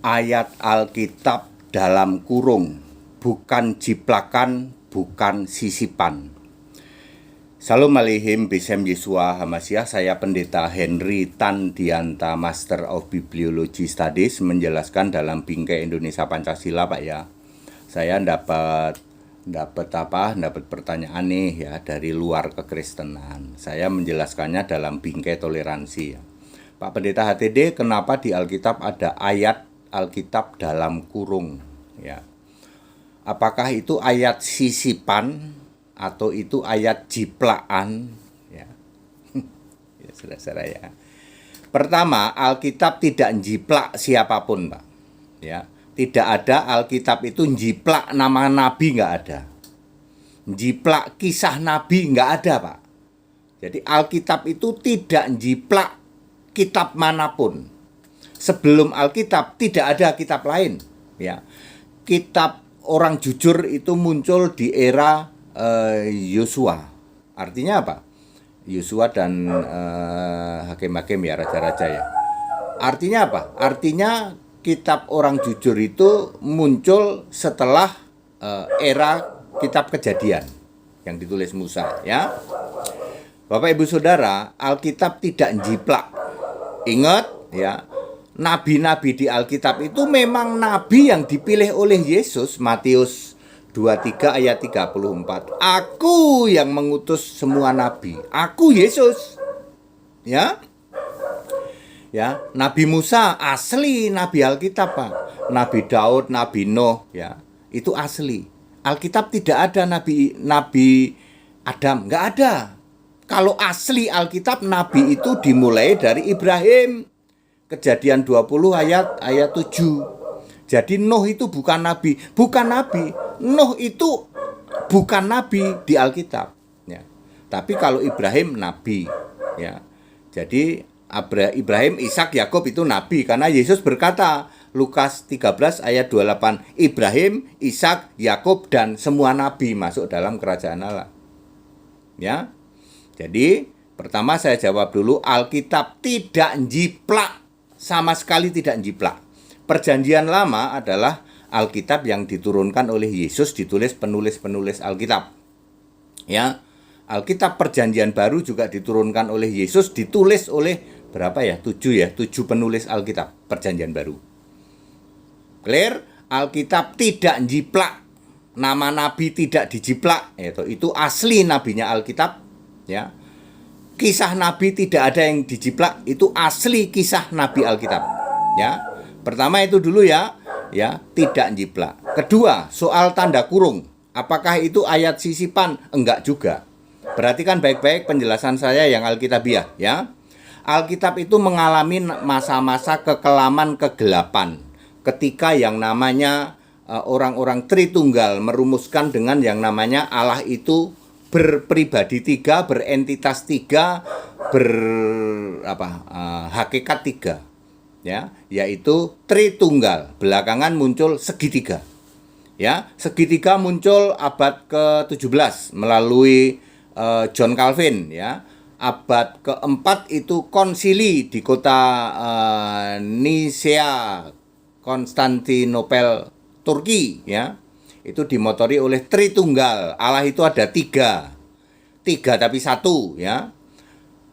ayat Alkitab dalam kurung, bukan jiplakan, bukan sisipan. Salam alaikum, Besem Yesua Hamasiah. Saya Pendeta Henry Tan Dianta, Master of Bibliology Studies, menjelaskan dalam Bingkai Indonesia Pancasila, Pak ya. Saya dapat pertanyaan nih ya dari luar kekristenan. Saya menjelaskannya dalam Bingkai Toleransi ya. Pak Pendeta HTD, kenapa di Alkitab ada ayat Alkitab dalam kurung ya? Apakah itu ayat sisipan atau itu ayat jiplaan ya? Ya saudara-saudara ya. Pertama, Alkitab tidak jiplak siapapun, Pak. Ya, tidak ada Alkitab itu jiplak nama nabi, nggak ada. Jiplak kisah nabi nggak ada, Pak. Jadi Alkitab itu tidak jiplak kitab manapun. Sebelum Alkitab tidak ada kitab lain, ya. Kitab orang jujur itu muncul di era Yosua. Artinya apa? Yosua dan hakim-hakim ya, raja-raja ya. Artinya apa? Artinya kitab orang jujur itu muncul setelah era kitab Kejadian yang ditulis Musa ya. Bapak Ibu Saudara, Alkitab tidak jiplak. Ingat ya, nabi-nabi di Alkitab itu memang nabi yang dipilih oleh Yesus. Matius 23 ayat 34. Aku yang mengutus semua nabi. Aku Yesus. Ya. Ya, Nabi Musa asli nabi Alkitab, Pak. Nabi Daud, Nabi Nuh ya. Itu asli. Alkitab tidak ada nabi Adam, enggak ada. Kalau asli Alkitab nabi itu dimulai dari Ibrahim. Kejadian 20 ayat 7. Jadi Nuh itu bukan nabi. Nuh itu bukan nabi di Alkitab ya. Tapi kalau Ibrahim nabi ya. Jadi Ibrahim, Ishak, Yakub itu nabi karena Yesus berkata Lukas 13 ayat 28, Ibrahim, Ishak, Yakub dan semua nabi masuk dalam kerajaan Allah. Ya. Jadi pertama saya jawab dulu, Alkitab tidak jiplak, sama sekali tidak jiplak. Perjanjian Lama adalah Alkitab yang diturunkan oleh Yesus, ditulis penulis-penulis Alkitab. Ya, Alkitab Perjanjian Baru juga diturunkan oleh Yesus, ditulis oleh berapa ya? 7 penulis Alkitab Perjanjian Baru. Clear? Alkitab tidak jiplak, nama nabi tidak dijiplak, itu asli nabinya Alkitab. Ya, kisah nabi tidak ada yang dijiplak, itu asli kisah nabi Alkitab. Ya. Pertama itu dulu ya, tidak jiplak. Kedua, soal tanda kurung. Apakah itu ayat sisipan? Enggak juga. Perhatikan baik-baik penjelasan saya yang Alkitabiah ya. Alkitab itu mengalami masa-masa kekelaman kegelapan. Ketika yang namanya orang-orang Tritunggal merumuskan dengan yang namanya Allah itu berpribadi tiga, berentitas tiga, hakikat tiga. Ya, yaitu Tritunggal. Belakangan muncul segitiga. Ya, segitiga muncul abad ke-17 melalui John Calvin ya. Abad keempat itu konsili di kota Nisea, Konstantinopel, Turki ya. Itu dimotori oleh Tritunggal. Allah itu ada tiga tapi satu ya.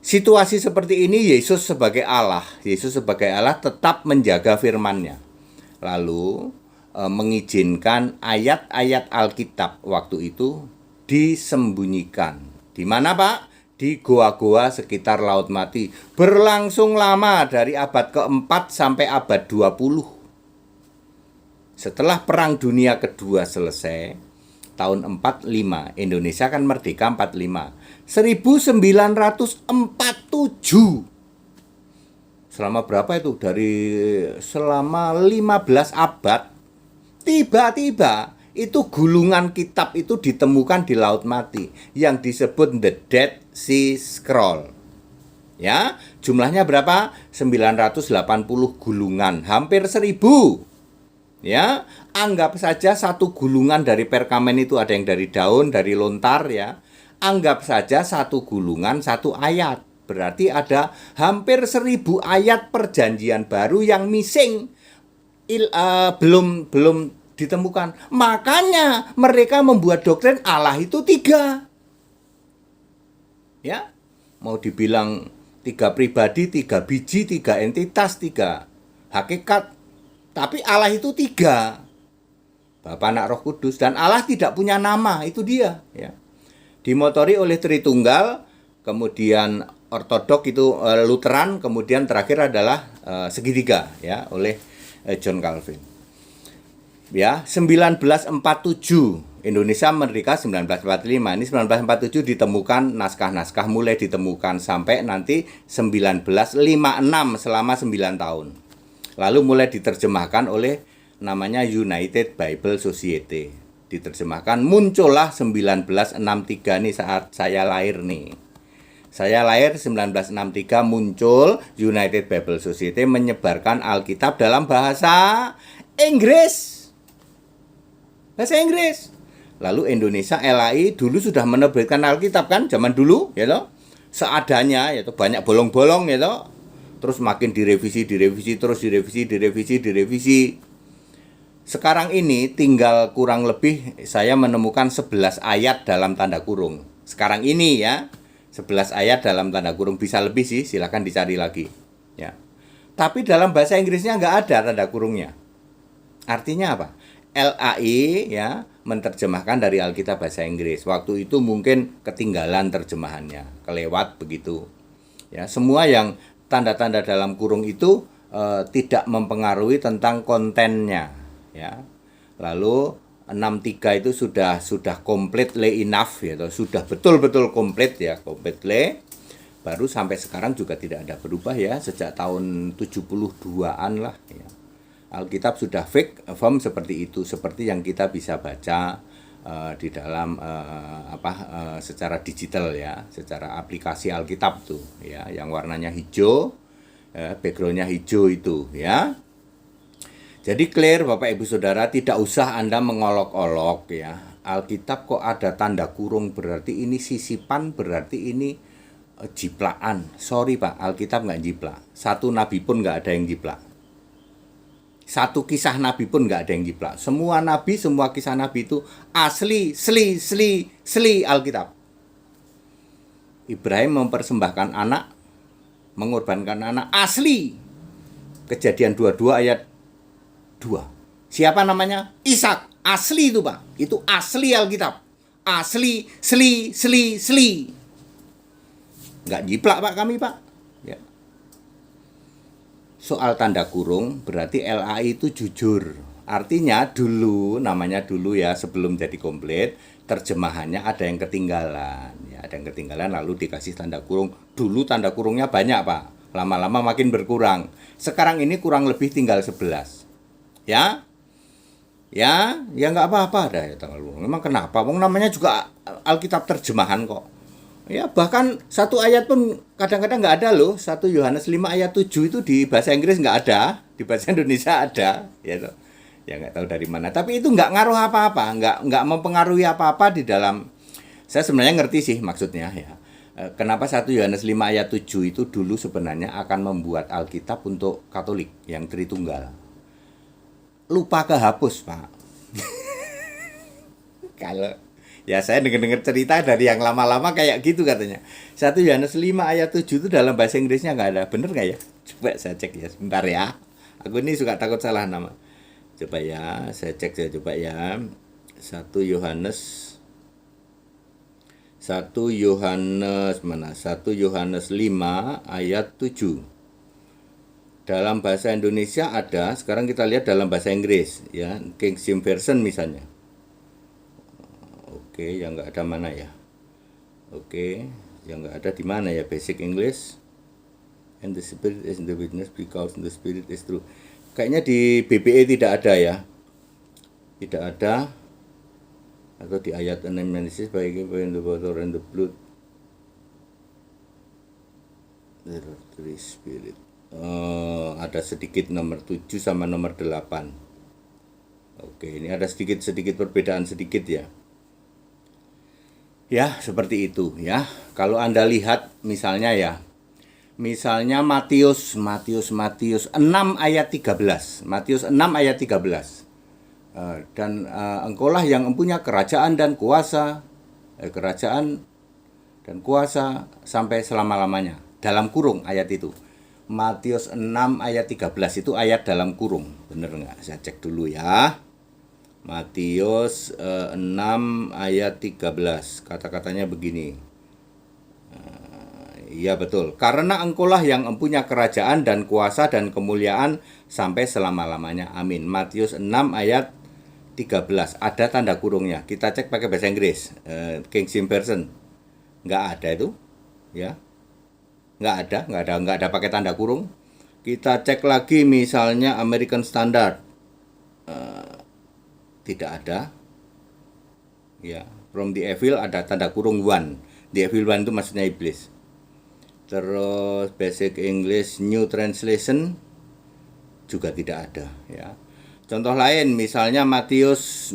Situasi seperti ini Yesus sebagai Allah tetap menjaga firman-Nya. Lalu mengizinkan ayat-ayat Alkitab waktu itu disembunyikan. Di mana, Pak? Di goa-goa sekitar Laut Mati. Berlangsung lama dari abad keempat sampai abad 20. Setelah Perang Dunia Kedua selesai, tahun 45, Indonesia kan merdeka 45. 1947. Selama berapa itu? Selama 15 abad. Tiba-tiba itu gulungan kitab itu ditemukan di Laut Mati yang disebut The Dead Sea Scroll. Ya, jumlahnya berapa? 980 gulungan, hampir 1000. Ya, anggap saja satu gulungan dari perkamen itu ada yang dari daun, dari lontar ya. Anggap saja satu gulungan satu ayat. Berarti ada hampir 1000 ayat perjanjian baru yang missing. belum ditemukan. Makanya mereka membuat doktrin Allah itu 3. Ya, mau dibilang 3 pribadi, 3 biji, 3 entitas, 3 hakikat. Tapi Allah itu 3. Bapa, Anak, Roh Kudus. Dan Allah tidak punya nama, itu dia. Ya. Dimotori oleh Tritunggal, kemudian Ortodok itu Lutheran, kemudian terakhir adalah segitiga ya oleh John Calvin. Ya, 1947 Indonesia merdeka 1945. Ini 1947 ditemukan naskah-naskah mulai ditemukan sampai nanti 1956 selama 9 tahun. Lalu mulai diterjemahkan oleh namanya United Bible Society. Diterjemahkan, muncullah 1963 nih saat saya lahir nih. Saya lahir 1963, muncul United Bible Society menyebarkan Alkitab dalam bahasa Inggris. Bahasa Inggris. Lalu Indonesia LAI dulu sudah menerbitkan Alkitab kan, zaman dulu ya toh. Seadanya ya toh, banyak bolong-bolong ya toh. Terus makin direvisi, terus direvisi. Sekarang ini tinggal kurang lebih saya menemukan 11 ayat dalam tanda kurung. Sekarang ini ya, 11 ayat dalam tanda kurung, bisa lebih sih, silakan dicari lagi. Ya. Tapi dalam bahasa Inggrisnya nggak ada tanda kurungnya. Artinya apa? LAI ya menerjemahkan dari Alkitab bahasa Inggris. Waktu itu mungkin ketinggalan terjemahannya, kelewat begitu. Ya, semua yang tanda-tanda dalam kurung itu tidak mempengaruhi tentang kontennya. Ya, lalu 63 itu sudah completely enough ya, sudah betul-betul komplit ya, completely. Baru sampai sekarang juga tidak ada berubah ya, sejak tahun 72-an lah ya. Alkitab sudah firm seperti itu, seperti yang kita bisa baca di dalam secara digital ya, secara aplikasi Alkitab tuh ya, yang warnanya hijau, backgroundnya hijau itu ya. Jadi clear Bapak Ibu Saudara, tidak usah Anda mengolok-olok ya. Alkitab kok ada tanda kurung, berarti ini sisipan, berarti ini jiplaan. Sorry Pak, Alkitab nggak jiplak. Satu nabi pun nggak ada yang jiplak. Satu kisah nabi pun nggak ada yang jiplak. Semua nabi, semua kisah nabi itu asli, seli Alkitab. Ibrahim mempersembahkan anak, mengorbankan anak, asli. Kejadian 22 ayat 2. Siapa namanya? Ishak. Asli itu Pak. Itu asli Alkitab. Asli, seli. Nggak jiplak Pak kami Pak. Ya. Soal tanda kurung berarti LAI itu jujur. Artinya dulu, namanya dulu ya, sebelum jadi komplit, terjemahannya ada yang ketinggalan. Ya, ada yang ketinggalan lalu dikasih tanda kurung. Dulu tanda kurungnya banyak Pak. Lama-lama makin berkurang. Sekarang ini kurang lebih tinggal 11. Ya nggak apa-apa ada ya tanggal kurung. Memang kenapa? Wong namanya juga Alkitab terjemahan kok. Ya bahkan satu ayat pun kadang-kadang nggak ada loh. 1 Yohanes 5 ayat 7 itu di bahasa Inggris nggak ada, di bahasa Indonesia ada. Ya nggak tahu dari mana. Tapi itu nggak ngaruh apa-apa, nggak mempengaruhi apa-apa di dalam. Saya sebenarnya ngerti sih maksudnya ya. Kenapa 1 Yohanes 5 ayat 7 itu dulu sebenarnya akan membuat Alkitab untuk Katolik yang Tritunggal. Lupa kehapus Pak. Kalau ya saya dengar cerita dari yang lama-lama kayak gitu katanya. 1 Yohanes 5 ayat 7 itu dalam bahasa Inggrisnya nggak ada. Bener nggak ya? Coba saya cek ya sebentar ya. Aku ini suka takut salah nama. Coba ya, saya cek ya coba ya. 1 Yohanes mana? 1 Yohanes 5 ayat 7. Dalam bahasa Indonesia ada, sekarang kita lihat dalam bahasa Inggris ya, King James Version misalnya. Oke, yang nggak ada mana ya? Oke, yang nggak ada di mana ya? Basic English. And the Spirit is the witness because the Spirit is true. Kayaknya di BBE tidak ada ya. Tidak ada. Atau di ayat 6 Genesis bagi the water and the blood. The Holy Spirit. Ada sedikit nomor 7 sama nomor 8. Oke, ini ada sedikit perbedaan sedikit ya. Ya, seperti itu ya. Kalau Anda lihat misalnya ya, Misalnya Matius 6 ayat 13. Matius 6 ayat 13. Dan engkaulah yang mempunyai kerajaan dan kuasa, kerajaan dan kuasa sampai selama-lamanya. Dalam kurung ayat itu. Matius 6 ayat 13 itu ayat dalam kurung. Bener nggak? Saya cek dulu ya. Matius 6 ayat 13. Kata-katanya begini. Iya betul. Karena engkaulah yang mempunyai kerajaan dan kuasa dan kemuliaan sampai selama-lamanya. Amin. Matius 6 ayat 13. Ada tanda kurungnya. Kita cek pakai bahasa Inggris. King James Version. Nggak ada itu. Ya. Nggak ada pakai tanda kurung. Kita cek lagi misalnya American Standard. Tidak ada. Ya. From the evil ada tanda kurung one. The evil one itu maksudnya iblis. Terus Basic English New Translation juga tidak ada ya. Contoh lain misalnya Matius 17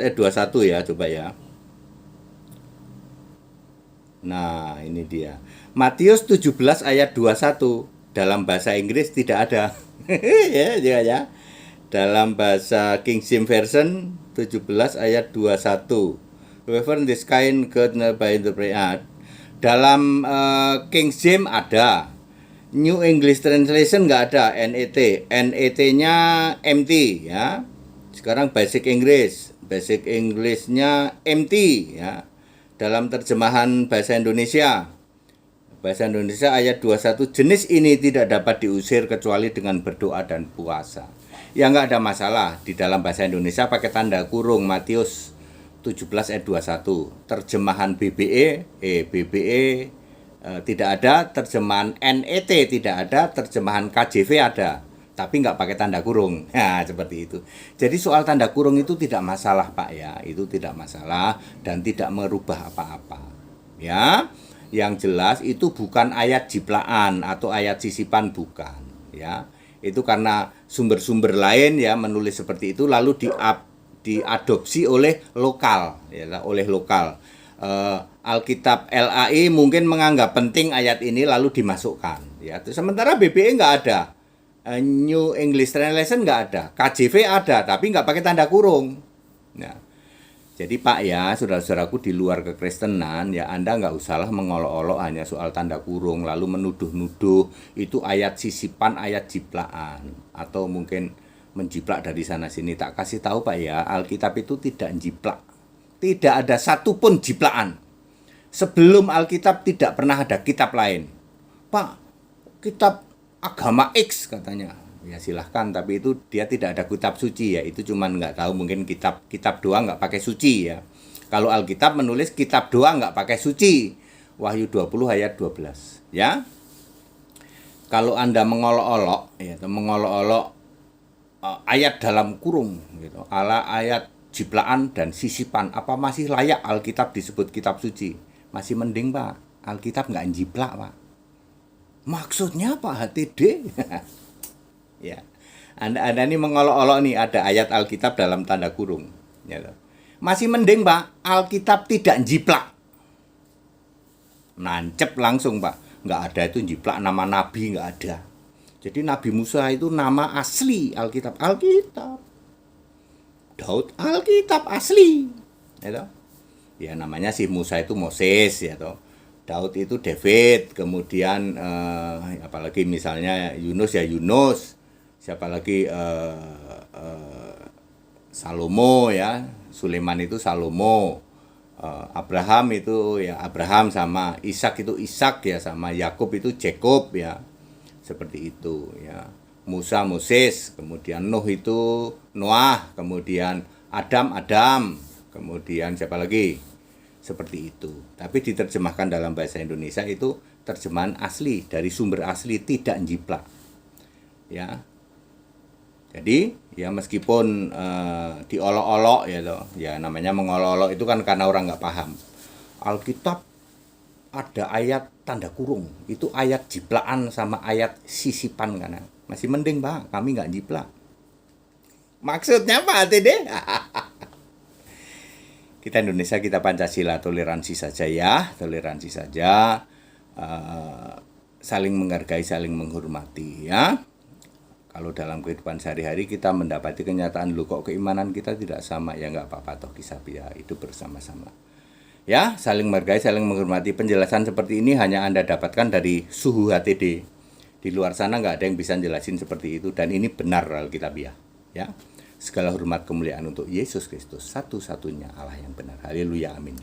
ayat 21 ya, coba ya. Nah, ini dia. Matius 17 ayat 21 dalam bahasa Inggris tidak ada. ya. Dalam bahasa King James Version 17 ayat 21. Whoever this kind God by the prayer. Dalam King James ada. New English Translation nggak ada, NET. NET-nya MT ya. Sekarang Basic English. Basic English-nya MT ya. Dalam terjemahan bahasa Indonesia. Bahasa Indonesia ayat 21, jenis ini tidak dapat diusir kecuali dengan berdoa dan puasa. Ya nggak ada masalah, di dalam bahasa Indonesia pakai tanda kurung Matius 17 ayat 21. Terjemahan BBE tidak ada, terjemahan NET tidak ada, terjemahan KJV ada, tapi nggak pakai tanda kurung. Nah, seperti itu. Jadi soal tanda kurung itu tidak masalah Pak ya, itu tidak masalah dan tidak merubah apa-apa. Ya, yang jelas itu bukan ayat jiplaan atau ayat sisipan, bukan. Ya, itu karena sumber-sumber lain ya menulis seperti itu lalu diadopsi oleh lokal ya, Alkitab LAI mungkin menganggap penting ayat ini lalu dimasukkan ya. Sementara BBE nggak ada, New English Translation nggak ada, KJV ada tapi nggak pakai tanda kurung. Nah, jadi Pak ya, saudara-saudaraku di luar kekristenan ya, Anda nggak usahlah mengolok-olok hanya soal tanda kurung lalu menuduh-nuduh itu ayat sisipan, ayat jiplaan atau mungkin menjiplak dari sana sini. Tak kasih tahu Pak ya, Alkitab itu tidak jiplak. Tidak ada satupun jiplaan. Sebelum Alkitab tidak pernah ada kitab lain. Pak, kitab agama X katanya. Ya silahkan, tapi itu dia tidak ada kitab suci ya. Itu cuman nggak tahu mungkin kitab doang nggak pakai suci ya. Kalau Alkitab menulis kitab doang nggak pakai suci. Wahyu 20 ayat 12 ya. Kalau Anda mengolok-olok ya, ayat dalam kurung gitu, ala ayat jiplaan dan sisipan, apa masih layak Alkitab disebut kitab suci? Masih mending Pak, Alkitab nggak jiplak Pak. Maksudnya Pak HTD? Ya, Anda ini mengolok-olok nih ada ayat Alkitab dalam tanda kurung. Ya, masih mending Pak, Alkitab tidak jiplak. Nancep langsung Pak, nggak ada itu jiplak nama nabi, nggak ada. Jadi Nabi Musa itu nama asli Alkitab. Daud Alkitab asli. Ya namanya si Musa itu Moses ya toh. Daud itu David, kemudian apalagi misalnya Yunus ya Yunus. Siapa lagi Salomo ya, Sulaiman itu Salomo. Abraham itu ya Abraham, sama Ishak itu Ishak ya, sama Yakub itu Jacob ya. Seperti itu ya. Musa Moses, kemudian Nuh itu Noah, kemudian Adam, kemudian siapa lagi? Seperti itu. Tapi diterjemahkan dalam bahasa Indonesia itu terjemahan asli dari sumber asli, tidak jiplak. Ya. Jadi ya meskipun diolok-olok ya loh, ya namanya mengolok-olok itu kan karena orang nggak paham. Alkitab ada ayat tanda kurung, itu ayat jiplaan sama ayat sisipan kan. Masih mending Pak, kami nggak jiplak. Maksudnya Pak TD? Kita Indonesia, kita Pancasila, toleransi saja ya, toleransi saja, saling menghargai, saling menghormati ya. Kalau dalam kehidupan sehari-hari kita mendapati kenyataan, lu kok keimanan kita tidak sama, ya nggak apa-apa, toh kisah ya, hidup bersama-sama. Ya, saling menghargai, saling menghormati. Penjelasan seperti ini hanya Anda dapatkan dari Suhu HTD. Di luar sana nggak ada yang bisa jelasin seperti itu, dan ini benar Alkitabiah. Ya, segala hormat kemuliaan untuk Yesus Kristus, satu-satunya Allah yang benar. Haleluya, amin.